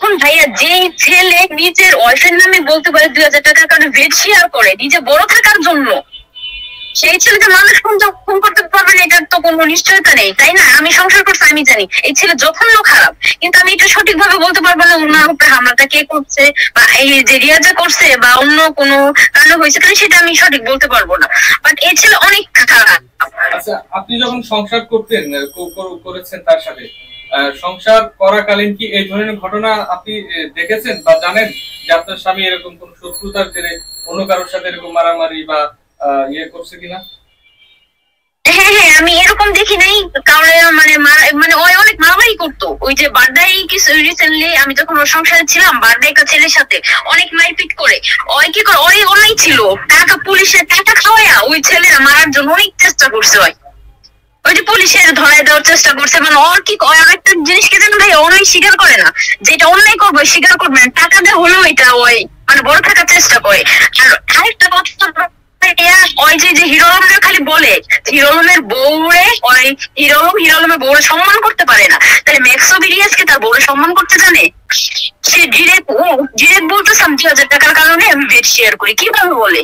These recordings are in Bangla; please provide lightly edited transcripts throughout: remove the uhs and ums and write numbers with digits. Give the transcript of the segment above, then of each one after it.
এখন ভাইয়া যে ছেলে নিজের ওয়াইফের নামে বলতে পারে 2,000 টাকার কারণে ভেট শেয়ার করে নিজে বড় থাকার জন্য, সেই ছেলেকে মানুষ খুন করতে পারবে না এটার তো কোনো নিশ্চয়তা নেই, তাই না? আমি সংসার করছি, আমি জানি এই ছেলে জঘন্য খারাপ, কিন্তু আমি এটা সঠিক ভাবে বলতে পারবো না ওনার উপরে হামলাটা কে করছে বা এই যে রিয়াজা করছে বা অন্য কোনো কারণে হয়েছে, তাহলে সেটা আমি সঠিক বলতে পারবো না। বাট এই ছেলে অনেক খারাপ। আচ্ছা, আপনি যখন সংসার করতেন করেছেন তার সাথে, সংসার করাকালীন কি এই ধরনের ঘটনা আপনি দেখেছেন বা জানেন যে আপনার স্বামী এরকম কোন শত্রুতার জেরে অন্য কারোর সাথে এরকম মারামারি বা করছে কিনা? হ্যাঁ হ্যাঁ, আমি এরকম দেখি নাই কারণ মানে মানে ওই অনেক মারামারি করতো। ওই যে বার্থডে কিছু রিসেন্টলি আমি যখন ওর সংসারে ছিলাম, বার্থডে একটা ছেলের সাথে অনেক মারপিট করে। ওই কি করে ওই অনেক ছিল টাকা, পুলিশের টাকা খাওয়াইয়া ওই ছেলেরা মারার জন্য অনেক চেষ্টা করছে। ওই যে পুলিশের ধরায় দেওয়ার চেষ্টা করছে। মানে ওর কি একটা জিনিস কি জানেন ভাই, অন্যায় স্বীকার করে না, যেটা অন্যায় করবো স্বীকার করবে না, টাকা দেওয়া হলেও এটা ওই মানে বড় থাকার চেষ্টা করে। আর আরেকটা কথা, ওই যে হিরো আলমের খালি বলে হিরো আলমের বউরে, ওই হিরো আলমের বউরে সম্মান করতে পারে না, তাহলে ম্যাক্সো বিরিয়াসকে তার বউরে সম্মান করতে জানে? সে ডিরেক্ট বলতেছে আমি 2,000 টাকার কারণে আমি বেড শেয়ার করি, কিভাবে বলে?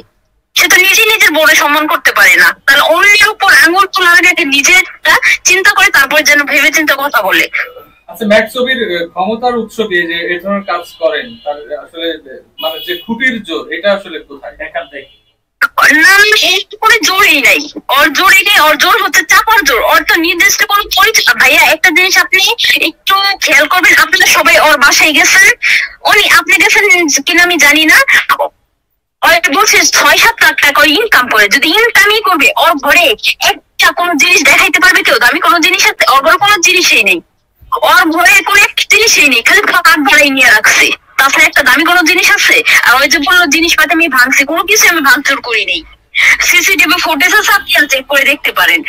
সে তো নিজে নিজের বউরে সম্মান করতে পারে না, তাহলে অন্যের উপর আঙুল তোলার আগে নিজেরটা চিন্তা করে তারপর যেন ভেবে চিন্তা কথা বলে। আচ্ছা, ম্যাক্সবির ক্ষমতার উৎস দিয়ে যে এই ধরনের কাজ করেন, তার আসলে মানে যে খুঁটির জোর, এটা আসলে কোথায় দেখার দেখি? না, কোনো জোরই নাই। ওর জোরই নেই, ওর জোর হচ্ছে চাপার জোর। ওর তো নির্দিষ্ট কোনো পরিচয়। ভাইয়া একটা জিনিস আপনি একটু খেয়াল করবেন, আপনারা সবাই ওর বাসায় গেছেন, আপনি গেছেন কিনা আমি জানি না, বলছে 6-7 লাখ টাকা ইনকাম করে। যদি ইনকামই করবে, ওর ঘরে একটা কোনো জিনিস দেখাইতে পারবে কেউ? দামি কোনো জিনিস আছে? ওর ঘরে কোনো জিনিসই নেই, ওর ঘরে কোনো একটা জিনিসই নেই, খালি ফাঁক ভাড়াই নিয়ে রাখছে। তাছাড়া একটা দামি কোনো জিনিস আছে? আর ওই যে বললো জিনিসপাতি আমি ভাঙছি, কোনো কিছু আমি ভাঙচুর করি নেই। সিসিটিভি ফুটেজ আছে, আপনি চেক করে দেখতে পারেন।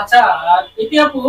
আচ্ছা, এটি আপু